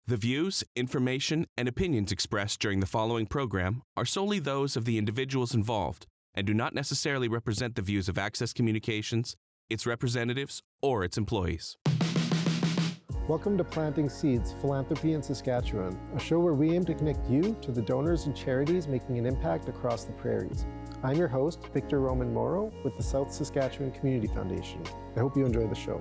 The views, information, and opinions expressed during the following program are solely those of the individuals involved and do not necessarily represent the views of Access Communications, its representatives, or its employees. Welcome to Planting Seeds, Philanthropy in Saskatchewan, a show where we aim to connect you to the donors and charities making an impact across the prairies. I'm your host, Victor Roman Morrow, with the South Saskatchewan Community Foundation. I hope you enjoy the show.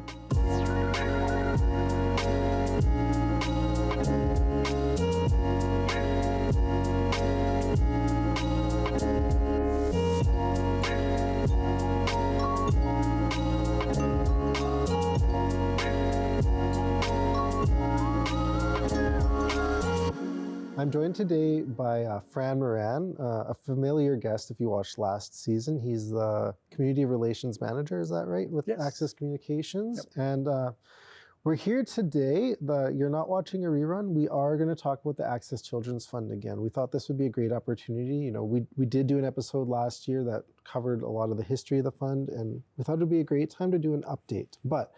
I'm joined today by Fran Moran, a familiar guest if you watched last season. He's the Community Relations Manager, is that right, with Access Communications? Yep. And we're here today. You're not watching a rerun. We are going to talk about the Access Children's Fund again. We thought this would be a great opportunity. You know, we did do an episode last year that covered a lot of the history of the fund, and we thought it would be a great time to do an update. But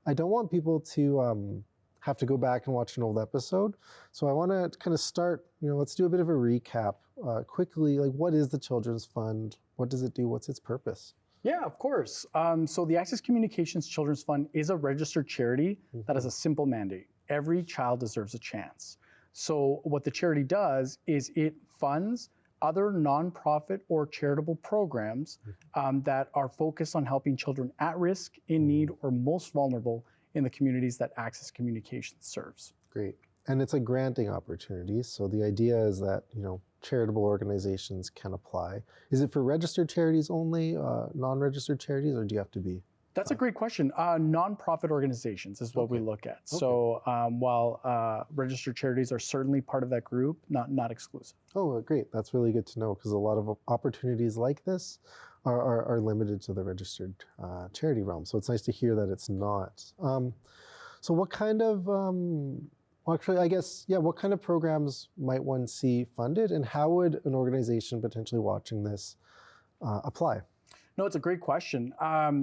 I don't want people to have to go back and watch an old episode. So I want to kind of start, let's do a bit of a recap quickly. Like, what is the Children's Fund? What does it do? What's its purpose? Yeah, of course. So the Access Communications Children's Fund is a registered charity that has a simple mandate. Every child deserves a chance. So what the charity does is it funds other nonprofit or charitable programs that are focused on helping children at risk, in need, or most vulnerable in the communities that Access Communications serves. Great. And it's a granting opportunity. So the idea is that, charitable organizations can apply. Is it for registered charities only, non-registered charities, or do you have to be? That's a great question. Nonprofit organizations is what we look at. Okay. So while registered charities are certainly part of that group, not exclusive. Oh, great. That's really good to know, because a lot of opportunities like this are limited to the registered charity realm. So it's nice to hear that it's not. So what kind of, what kind of programs might one see funded, and how would an organization potentially watching this apply? No, it's a great question.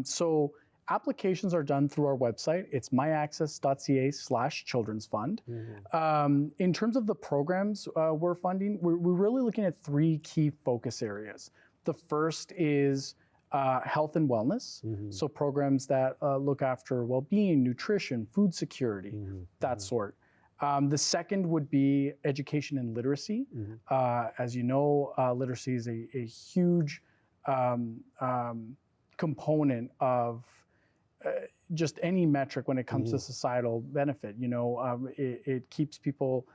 So applications are done through our website. It's myaccess.ca/children's fund. Mm-hmm. In terms of the programs we're funding, we're really looking at three key focus areas. The first is health and wellness. Mm-hmm. So programs that look after well-being, nutrition, food security, that sort. The second would be education and literacy. Mm-hmm. As you know, literacy is a huge component of just any metric when it comes to societal benefit. It keeps people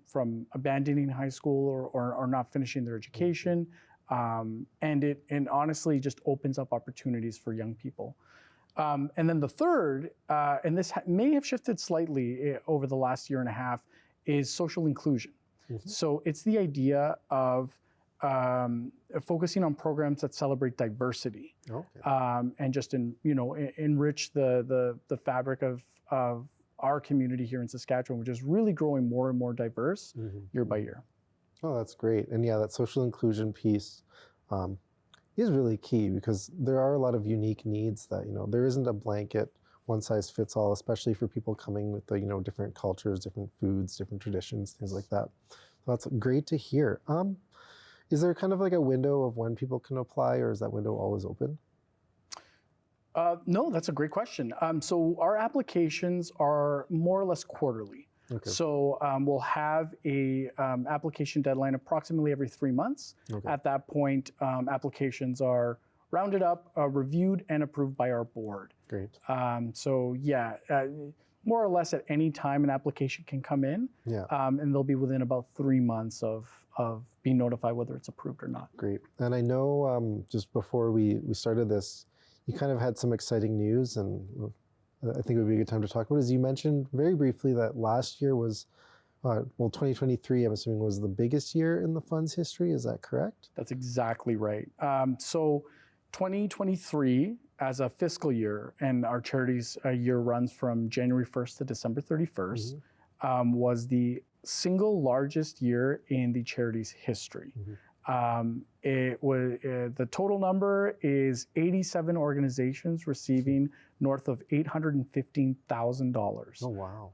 from abandoning high school or not finishing their education, and it honestly just opens up opportunities for young people. And then the third, and this may have shifted slightly over the last year and a half, is social inclusion. Mm-hmm. So it's the idea of focusing on programs that celebrate diversity, and just enrich the fabric of our community here in Saskatchewan, which is really growing more and more diverse year by year. Oh, that's great. And yeah, that social inclusion piece is really key, because there are a lot of unique needs that, there isn't a blanket one size fits all, especially for people coming with the, different cultures, different foods, different traditions, things like that. So that's great to hear. Is there kind of like a window of when people can apply, or is that window always open? No, that's a great question. So our applications are more or less quarterly. Okay. So we'll have a application deadline approximately every 3 months. Okay. At that point, applications are rounded up, reviewed, and approved by our board. Great. More or less at any time an application can come in, and they'll be within about 3 months of being notified whether it's approved or not. Great. And I know just before we started this, you kind of had some exciting news, and I think it would be a good time to talk about it. As you mentioned very briefly that last year was, 2023, I'm assuming, was the biggest year in the fund's history. Is that correct? That's exactly right. So 2023 as a fiscal year, and our charity's year runs from January 1st to December 31st, was the single largest year in the charity's history. The total number is 87 organizations receiving north of $815,000. Oh, wow.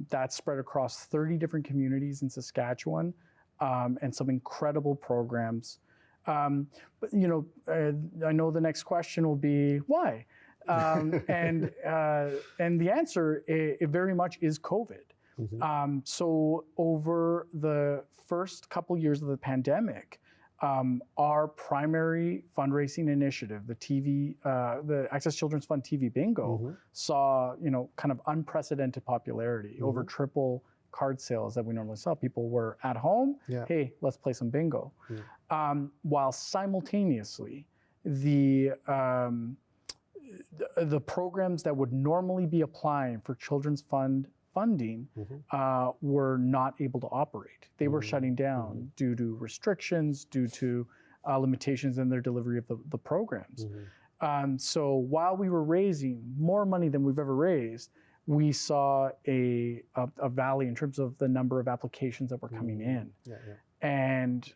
That's spread across 30 different communities in Saskatchewan, and some incredible programs. But I know the next question will be why, and the answer it very much is COVID. Mm-hmm. So over the first couple years of the pandemic, our primary fundraising initiative, the Access Children's Fund TV Bingo, Mm-hmm. saw kind of unprecedented popularity, Mm-hmm. over triple card sales that we normally saw. People were at home. Yeah. Hey, let's play some bingo. Yeah. While simultaneously, the programs that would normally be applying for Children's Fund funding Mm-hmm. were not able to operate. They were Mm-hmm. shutting down Mm-hmm. due to restrictions, due to limitations in their delivery of the programs. Mm-hmm. So while we were raising more money than we've ever raised, we saw a valley in terms of the number of applications that were coming in. Yeah, yeah. And,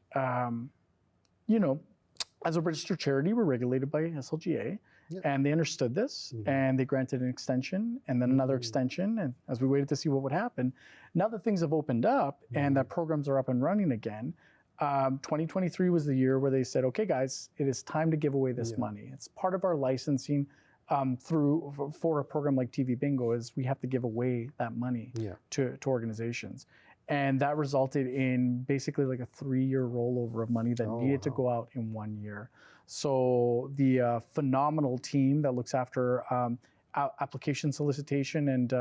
as a registered charity, we're regulated by SLGA, Yeah. and they understood this, Mhm. and they granted an extension, and then another Mhm. extension. And as we waited to see what would happen, now that things have opened up and that programs are up and running again, 2023 was the year where they said, okay, guys, it is time to give away this Yeah. money. It's part of our licensing for a program like TV Bingo is we have to give away that money Yeah. to organizations. And that resulted in basically like a 3-year rollover of money that Oh, needed to wow. go out in 1 year. So the phenomenal team that looks after application solicitation and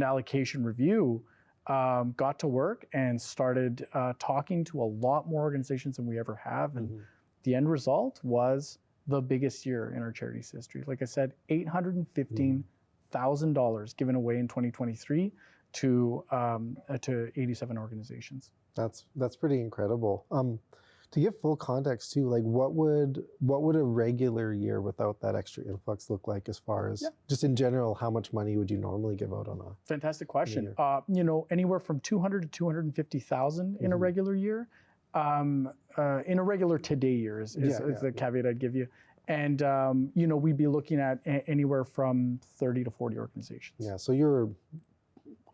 allocation review got to work and started talking to a lot more organizations than we ever have. And Mhm. the end result was the biggest year in our charity's history. Like I said, $815,000 given away in 2023 to 87 organizations. That's pretty incredible. To give full context too, like what would a regular year without that extra influx look like as far as just in general, how much money would you normally give out on a Fantastic question. year? Anywhere from 200 to 250,000 in a regular year. In a regular today year is the caveat I'd give you. And we'd be looking at anywhere from 30 to 40 organizations. Yeah, so you're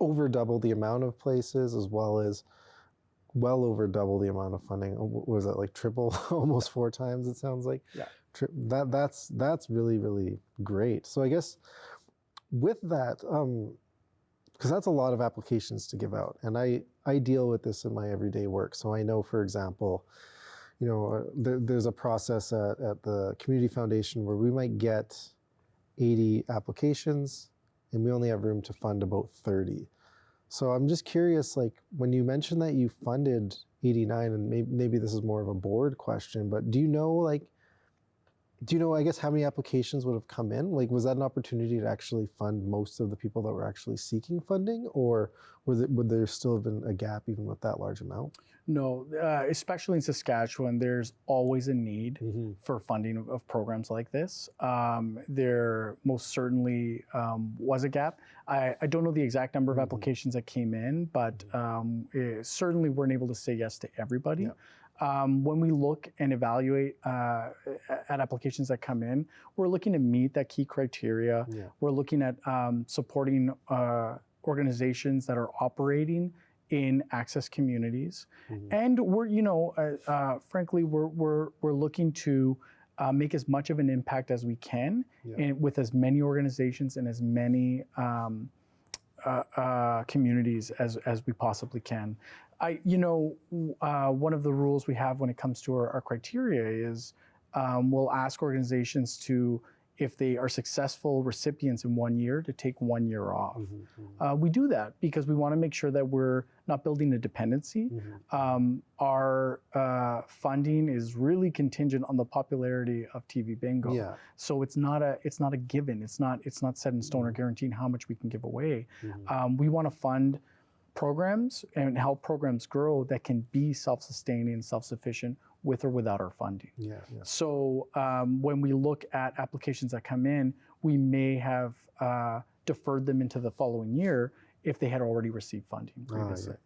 over double the amount of places as well as well over double the amount of funding. Was it like triple, almost 4 times it sounds like? Yeah. That's really, really great. So I guess with that, because that's a lot of applications to give out. And I deal with this in my everyday work. So I know, for example, there's a process at the community foundation where we might get 80 applications and we only have room to fund about 30. So I'm just curious, like when you mentioned that you funded 89, and maybe this is more of a board question, but do you know, I guess, how many applications would have come in? Like, was that an opportunity to actually fund most of the people that were actually seeking funding, or would there still have been a gap even with that large amount? No, especially in Saskatchewan, there's always a need for funding of programs like this. There most certainly was a gap. I don't know the exact number of applications that came in, but certainly weren't able to say yes to everybody. Yeah. When we look and evaluate at applications that come in, we're looking to meet that key criteria. Yeah. We're looking at supporting organizations that are operating in access communities, and we're, frankly, we're looking to make as much of an impact as we can, with as many organizations and as many communities as we possibly can. One of the rules we have when it comes to our criteria is we'll ask organizations to, if they are successful recipients in 1 year, to take 1 year off. We do that because we want to make sure that we're not building a dependency. Our funding is really contingent on the popularity of TV Bingo. Yeah. So it's not a given. It's not set in stone or guaranteeing how much we can give away. We want to fund programs and help programs grow that can be self-sustaining and self-sufficient with or without our funding. Yeah. So when we look at applications that come in, we may have deferred them into the following year if they had already received funding previously.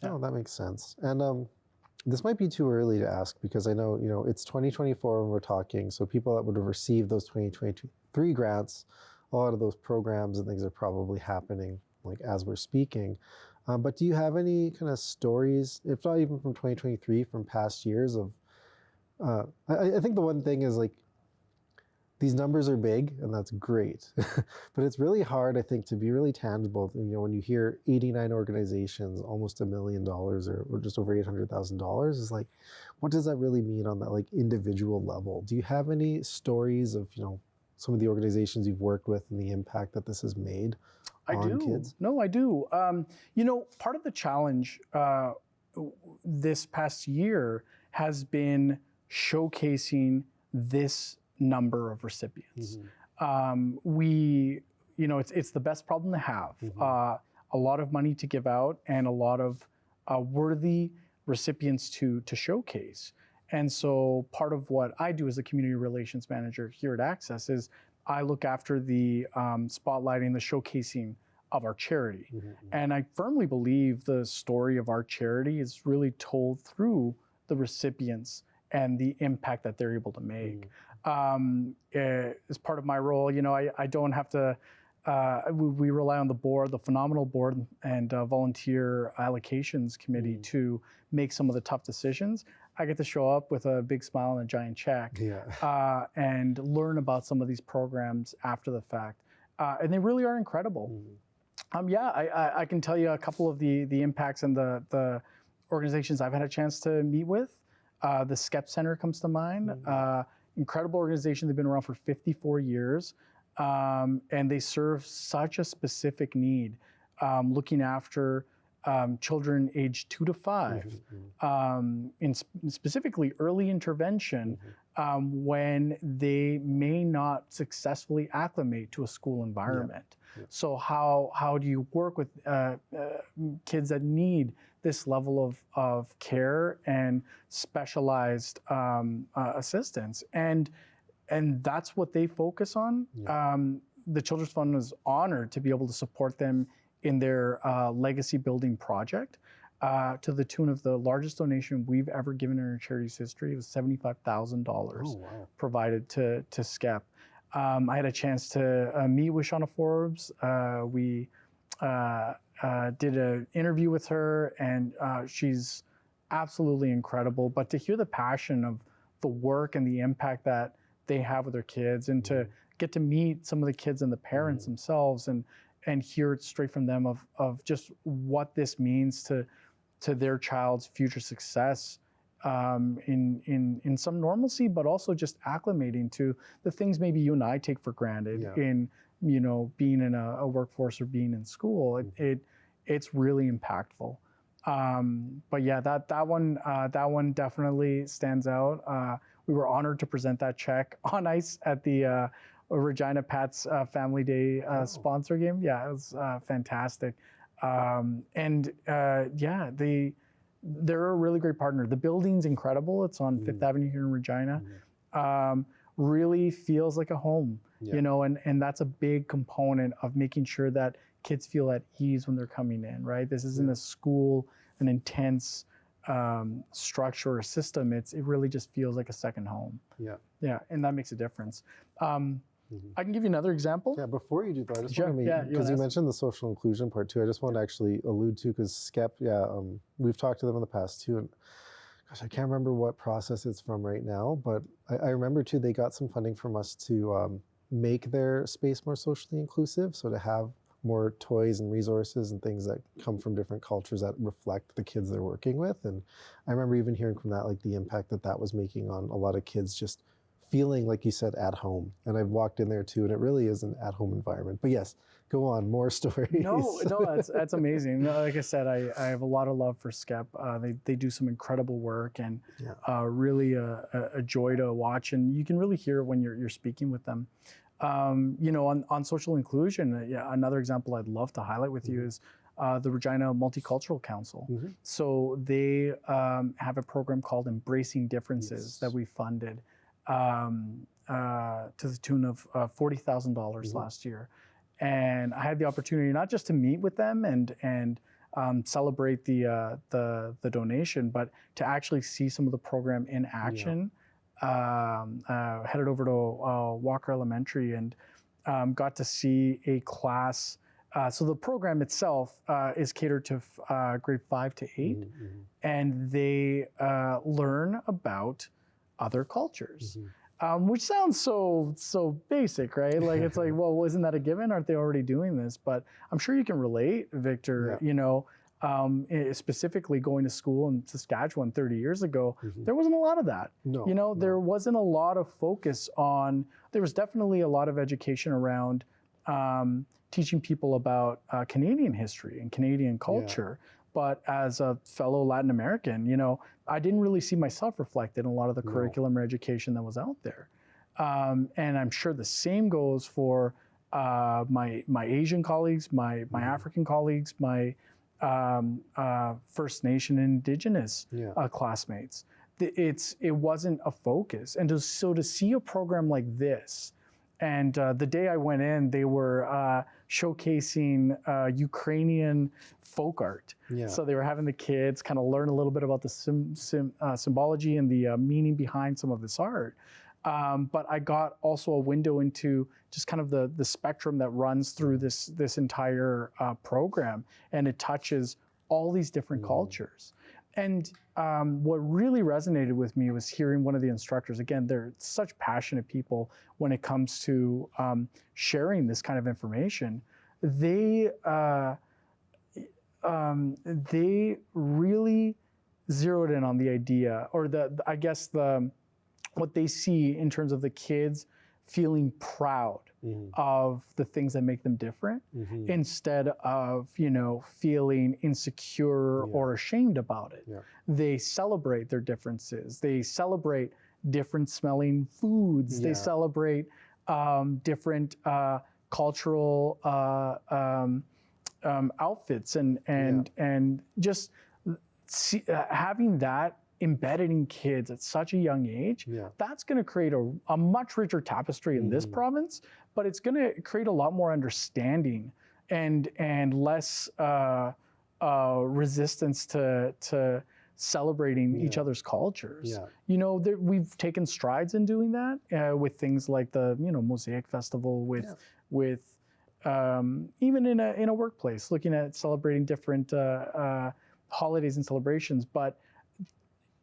Oh, that makes sense. And This might be too early to ask because I know, it's 2024 when we're talking. So people that would have received those 2023 grants, a lot of those programs and things are probably happening like as we're speaking. But do you have any kind of stories, if not even from 2023, from past years of, I think the one thing is like, these numbers are big and that's great, but it's really hard, I think, to be really tangible. When you hear 89 organizations, almost $1 million or just over $800,000, is like, what does that really mean on that like individual level? Do you have any stories of, some of the organizations you've worked with and the impact that this has made on kids? No, I do. Part of the challenge this past year has been showcasing this number of recipients. It's the best problem to have. A lot of money to give out and a lot of worthy recipients to showcase. And so part of what I do as a community relations manager here at Access is I look after the spotlighting, the showcasing of our charity. And I firmly believe the story of our charity is really told through the recipients and the impact that they're able to make. As part of my role, I don't have to, we rely on the board, the phenomenal board and volunteer allocations committee to make some of the tough decisions. I get to show up with a big smile and a giant check and learn about some of these programs after the fact. And they really are incredible. I can tell you a couple of the impacts and the organizations I've had a chance to meet with. The SCEP Center comes to mind. Incredible organization. They've been around for 54 years, and they serve such a specific need, looking after children aged 2 to 5, in specifically early intervention when they may not successfully acclimate to a school environment. So how do you work with kids that need this level of care and specialized assistance? And that's what they focus on. The Children's Fund is honored to be able to support them in their legacy building project to the tune of the largest donation we've ever given in our charity's history. It was $75,000 provided to SCEP. I had a chance to meet with Shauna Forbes. We did an interview with her, and she's absolutely incredible. But to hear the passion of the work and the impact that they have with their kids, and to get to meet some of the kids and the parents themselves, and hear it straight from them of just what this means to their child's future success, in some normalcy, but also just acclimating to the things maybe you and I take for granted in being in a workforce or being in school. It's really impactful. But yeah, that one definitely stands out. We were honored to present that check on ice at the Regina Pats Family Day sponsor game. Yeah, it was fantastic. They're a really great partner. The building's incredible. It's on Fifth Avenue here in Regina. Really feels like a home, and that's a big component of making sure that kids feel at ease when they're coming in, right? This isn't a school, an intense structure or system. It really just feels like a second home. Yeah, and that makes a difference. I can give you another example. Yeah, before you do that, I just want to because you mentioned the social inclusion part too. I just want to actually allude to, because SCEP, we've talked to them in the past too, and gosh, I can't remember what process it's from right now, but I remember too, they got some funding from us to make their space more socially inclusive, so to have more toys and resources and things that come from different cultures that reflect the kids they're working with. And I remember even hearing from that, like the impact that was making on a lot of kids just feeling, like you said, at home. And I've walked in there too, and it really is an at-home environment. But yes, go on, more stories. No, that's amazing. Like I said, I have a lot of love for SCEP. They do some incredible work, and really a joy to watch. And you can really hear when you're speaking with them. On social inclusion, another example I'd love to highlight with you is the Regina Multicultural Council. So they have a program called Embracing Differences that we funded to the tune of $40,000 last year. And I had the opportunity not just to meet with them and celebrate the donation, but to actually see some of the program in action. Headed over to Walker Elementary and got to see a class. So the program itself is catered to grade 5 to 8, and they learn about other cultures, which sounds so basic, right? Like it's like, well, isn't that a given? Aren't they already doing this? But I'm sure you can relate, Victor. You know, specifically going to school in Saskatchewan 30 years ago, there wasn't a lot of that. You know, there wasn't a lot of focus on. There was definitely a lot of education around. Teaching people about Canadian history and Canadian culture. But as a fellow Latin American, you know, I didn't really see myself reflected in a lot of the curriculum or education that was out there. And I'm sure the same goes for my Asian colleagues, my African colleagues, my First Nation and Indigenous classmates. It wasn't a focus. And so to see a program like this, and the day I went in, they were showcasing Ukrainian folk art. So they were having the kids kind of learn a little bit about the symbology and the meaning behind some of this art. But I got also a window into just kind of the spectrum that runs through this entire program, and it touches all these different cultures. And what really resonated with me was hearing one of the instructors. Again, they're such passionate people when it comes to sharing this kind of information. They really zeroed in on the idea, or what they see in terms of the kids feeling proud of the things that make them different, instead of, you know, feeling insecure or ashamed about it. They celebrate their differences. They celebrate different smelling foods. They celebrate different cultural outfits and just having that embedded in kids at such a young age, that's going to create a much richer tapestry in this province, but it's going to create a lot more understanding and less resistance to celebrating each other's cultures. You know, we've taken strides in doing that with things like the Mosaic Festival, with even in a workplace, looking at celebrating different holidays and celebrations, but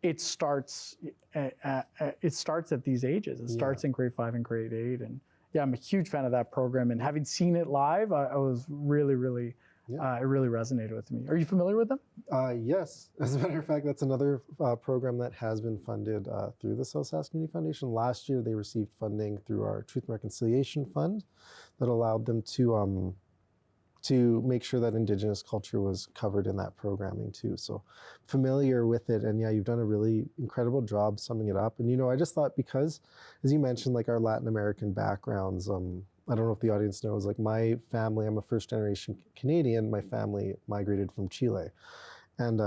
it starts at these ages. It starts in grade 5 and grade 8, and I'm a huge fan of that program. And having seen it live, I was really it really resonated with me. Are you familiar with them? Yes. As a matter of fact, that's another program that has been funded through the South Sask Community Foundation. Last year, they received funding through our Truth and Reconciliation Fund that allowed them to make sure that Indigenous culture was covered in that programming too. So familiar with it, and you've done a really incredible job summing it up. And I just thought, because, as you mentioned, like our Latin American backgrounds, I don't know if the audience knows, like my family, I'm a first generation Canadian, my family migrated from Chile. And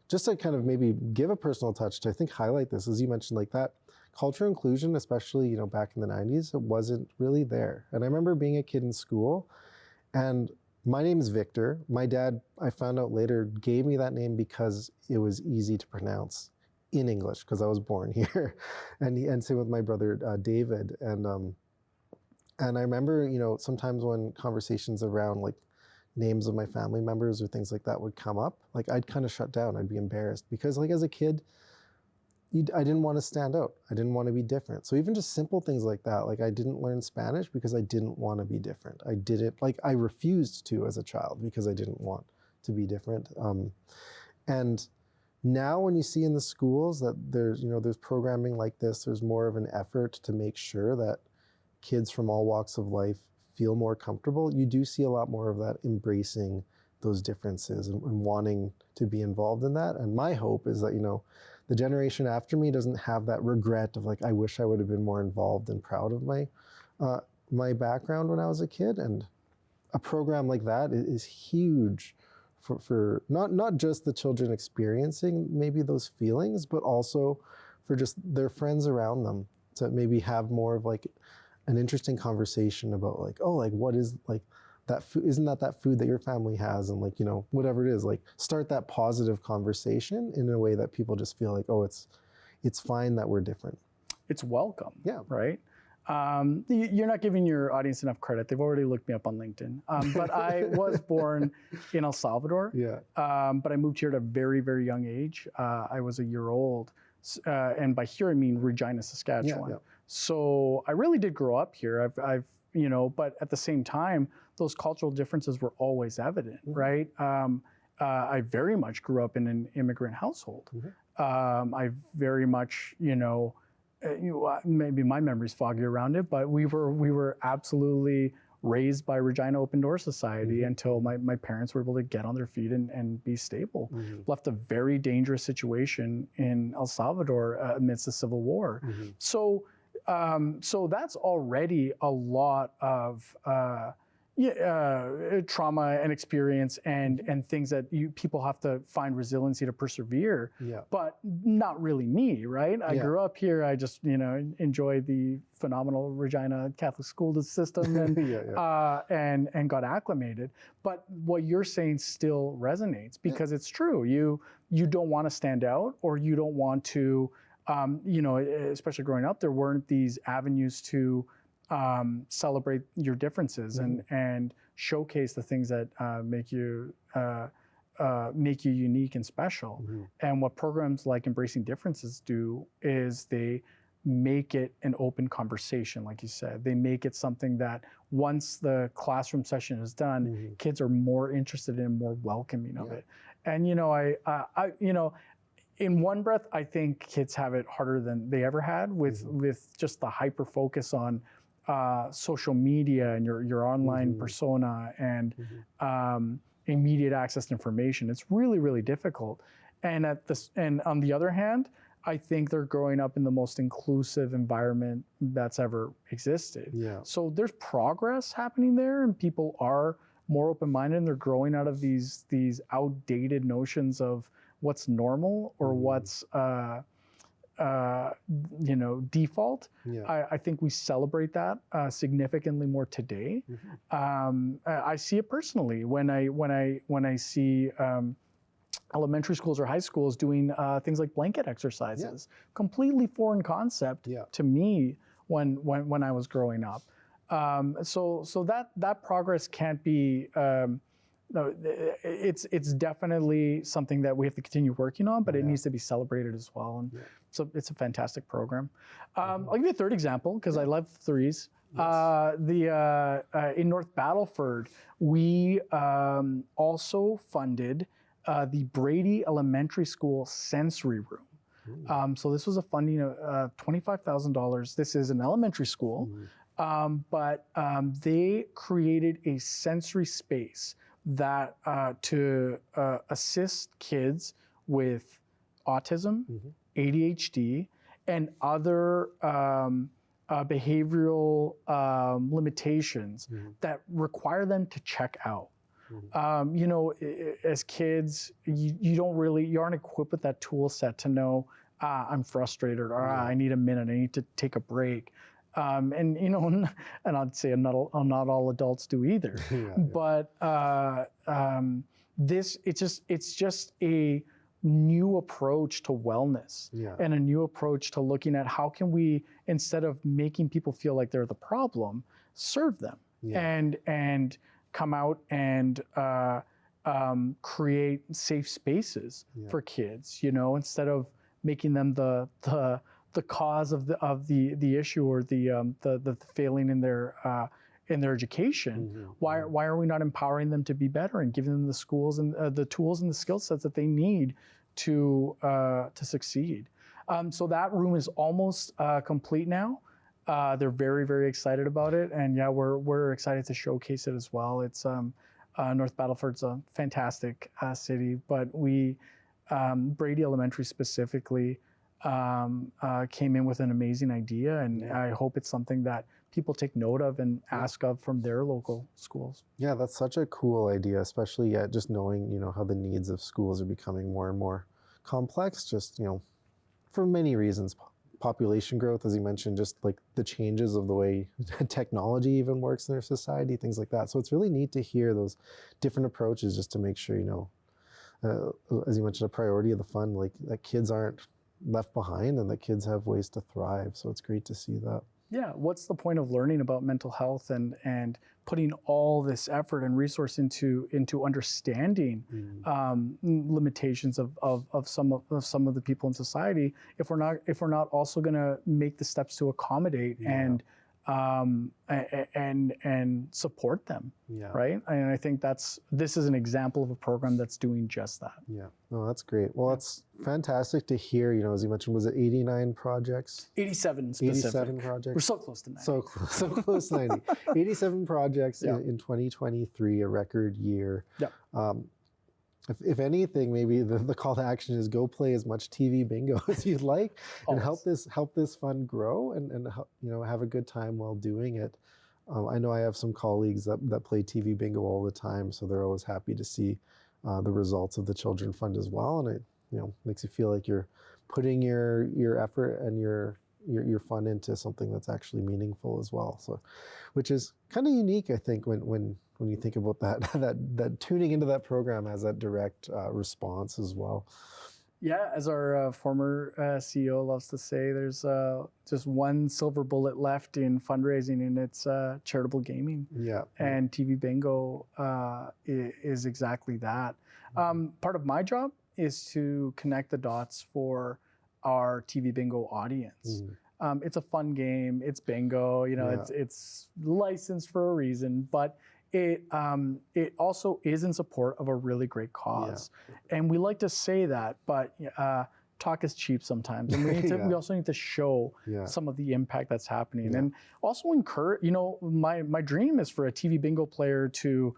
just to kind of maybe give a personal touch to, I think, highlight this, as you mentioned, like that cultural inclusion, especially, back in the 90s, it wasn't really there. And I remember being a kid in school, and my name is Victor. My dad, I found out later, gave me that name because it was easy to pronounce in English, because I was born here. And same with my brother, David. And I remember, sometimes when conversations around like names of my family members or things like that would come up, like I'd kind of shut down. I'd be embarrassed because, like, as a kid, I didn't want to stand out. I didn't want to be different. So even just simple things like that, like I didn't learn Spanish because I didn't want to be different. I refused to as a child because I didn't want to be different. And now when you see in the schools that there's programming like this, there's more of an effort to make sure that kids from all walks of life feel more comfortable. You do see a lot more of that embracing those differences and wanting to be involved in that. And my hope is that, the generation after me doesn't have that regret of like, I wish I would have been more involved and proud of my background when I was a kid. And a program like that is huge for not just the children experiencing maybe those feelings, but also for just their friends around them to maybe have more of like an interesting conversation about like, oh, like what is like that food, isn't that food that your family has, and like, you know, whatever it is, like start that positive conversation in a way that people just feel like, oh, it's fine that we're different. It's welcome. Yeah. Right. You're not giving your audience enough credit. They've already looked me up on LinkedIn. But I was born in El Salvador. Yeah. But I moved here at a very, very young age. I was a year old. And by here, I mean Regina, Saskatchewan. Yeah. So I really did grow up here. I've you know, but at the same time, those cultural differences were always evident, right? I very much grew up in an immigrant household. I very much, you know, maybe my memory's foggy around it, but we were absolutely raised by Regina Open Door Society until my parents were able to get on their feet and be stable. Left a very dangerous situation in El Salvador amidst the Civil War. So that's already a lot of trauma and experience and things that people have to find resiliency to persevere. But not really me, right? I grew up here. I just, you know, enjoyed the phenomenal Regina Catholic school system and got acclimated. But what you're saying still resonates because it's true. You don't want to stand out, or you don't want to, you know, especially growing up, there weren't these avenues to celebrate your differences and showcase the things that make you unique and special. And what programs like Embracing Differences do is they make it an open conversation, like you said. They make it something that once the classroom session is done, kids are more interested in, more welcoming of it. And you know, I you know, in one breath, I think kids have it harder than they ever had with just the hyper focus on social media and your online persona and immediate access to information. It's really, really difficult. And on the other hand, I think they're growing up in the most inclusive environment that's ever existed. So there's progress happening there, and people are more open-minded, and they're growing out of these outdated notions of what's normal or what's you know, default. I think we celebrate that significantly more today. I see it personally when I see elementary schools or high schools doing things like blanket exercises. Completely foreign concept to me when I was growing up. So that progress can't be. No, it's definitely something that we have to continue working on, but it needs to be celebrated as well. And so it's a fantastic program. I'll give you a third example because I love threes. In North Battleford, we also funded the Brady Elementary School sensory room. So this was a funding of $25,000. This is an elementary school, but they created a sensory space that to assist kids with autism, ADHD, and other behavioral limitations that require them to check out. You know, as kids, you aren't equipped with that tool set to know, I'm frustrated, or I need a minute, I need to take a break. And you know, and I'd say not all adults do either. But it's just a new approach to wellness and a new approach to looking at how can we, instead of making people feel like they're the problem, serve them and come out and create safe spaces for kids. You know, instead of making them the cause of the issue or the failing in their education. Why are we not empowering them to be better and giving them the schools and the tools and the skill sets that they need to succeed? So that room is almost complete now. They're very, very excited about it, and we're excited to showcase it as well. It's North Battleford's a fantastic city, but we Brady Elementary specifically came in with an amazing idea, and I hope it's something that people take note of and ask of from their local schools. Yeah, that's such a cool idea, especially just knowing, you know, how the needs of schools are becoming more and more complex, just, you know, for many reasons, population growth, as you mentioned, just like the changes of the way technology even works in our society, things like that. So it's really neat to hear those different approaches just to make sure, as you mentioned, a priority of the fund, like that kids aren't left behind and that kids have ways to thrive. So it's great to see that. Yeah, what's the point of learning about mental health and putting all this effort and resource into understanding limitations of some of the people in society if we're not also going to make the steps to accommodate and support them, right? And I think this is an example of a program that's doing just that. Yeah, no, that's great. Well, it's fantastic to hear. As you mentioned, was it 89 projects? 87 specific. 87 projects. We're so close to 90. So close to 90. 87 projects in 2023, a record year. Yep. If anything, maybe the call to action is go play as much TV bingo as you'd like, and help this fund grow and have a good time while doing it. I know I have some colleagues that play TV bingo all the time, so they're always happy to see the results of the Children Fund as well, and it makes you feel like you're putting your effort and your fund into something that's actually meaningful as well. So, which is kind of unique, I think, when you think about that tuning into that program has that direct response as well. Yeah, as our former CEO loves to say, there's just one silver bullet left in fundraising, and it's charitable gaming. Yeah. And TV bingo is exactly that. Part of my job is to connect the dots for our TV bingo audience. It's a fun game. It's bingo. It's licensed for a reason, but it also is in support of a really great cause. And we like to say that, but talk is cheap sometimes. And we also need to show some of the impact that's happening. And also encourage, my dream is for a TV bingo player to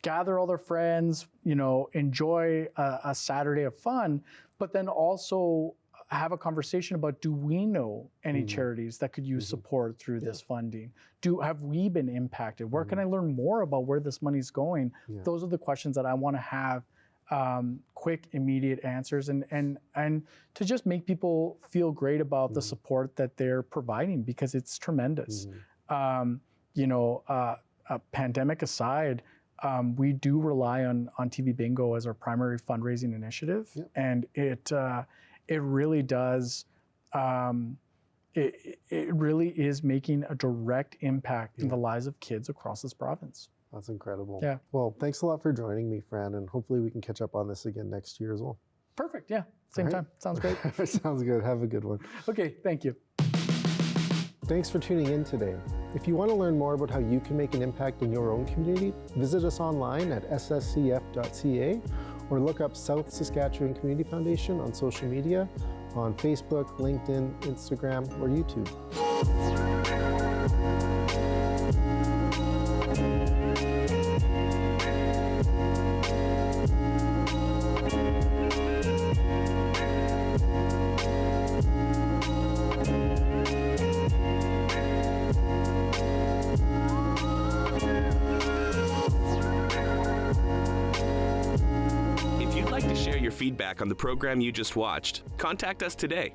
gather all their friends, enjoy a Saturday of fun, but then also have a conversation about, do we know any charities that could use support through this funding? Have we been impacted? Where can I learn more about where this money's going? Those are the questions that I want to have quick, immediate answers and to just make people feel great about the support that they're providing, because it's tremendous. Pandemic aside, we do rely on TV bingo as our primary fundraising initiative, and it really does. It really is making a direct impact in the lives of kids across this province. That's incredible. Yeah. Well, thanks a lot for joining me, Fran, and hopefully we can catch up on this again next year as well. Perfect. Yeah. Same time. Sounds great. Sounds good. Have a good one. Okay. Thank you. Thanks for tuning in today. If you want to learn more about how you can make an impact in your own community, visit us online at sscf.ca or look up South Saskatchewan Community Foundation on social media on Facebook, LinkedIn, Instagram, or YouTube. If you'd like to share your feedback on the program you just watched, contact us today